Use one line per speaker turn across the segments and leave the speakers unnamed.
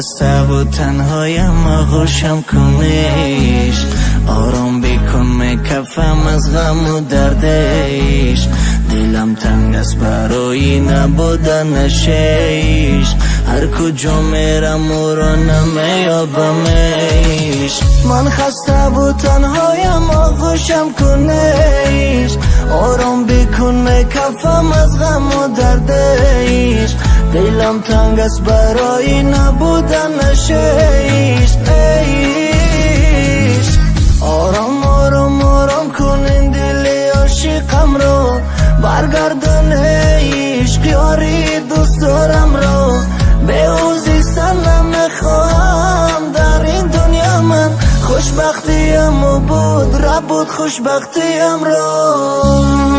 خسته و تنهایم آغوشم کنیش آرام بکن کفم از غم و دردش دلم تنگ است برای نبودنشش هر کجا میرم او را نمیابمش من خسته و تنهایم آغوشم کنیش آرام بکن کفم از غم و دردش دلم تنگ است برای نبودنش آرام آرام آرام کن این دل عاشقم رو برگردان عشق یاری دوست دارم رو به او زیستن نمیخوام در این دنیا من خوشبختیم و بود رب بود خوشبختیم رو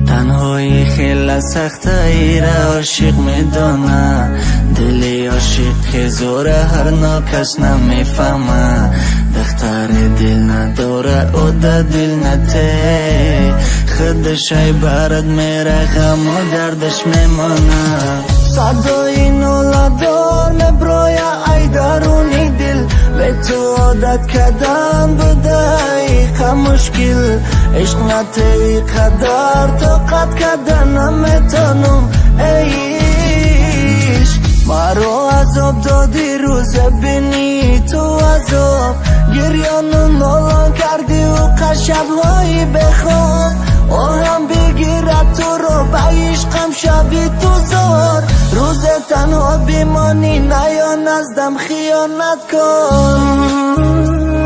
تنهایی خیلی سخته ایره عاشق میدانه دلی عاشق که زوره هر ناکس نمیفهمه دختر دل نداره او ده دل نته خودش ای برد میره غم و دردش میمانه صدای نولدار نبروی ای درونی دل به تو عادت کردن بوده ایقا مشکل عشق نته قدر طاقت کردن نمیتونم ایش مرا عذاب دادی روز بینی تو عذاب گریان نالان کردی و قشبهایی بخواب آهم بگیرد تو رو به عشقم شوی تو زار روز تنها بیمانی نیا نزدم خیانت کن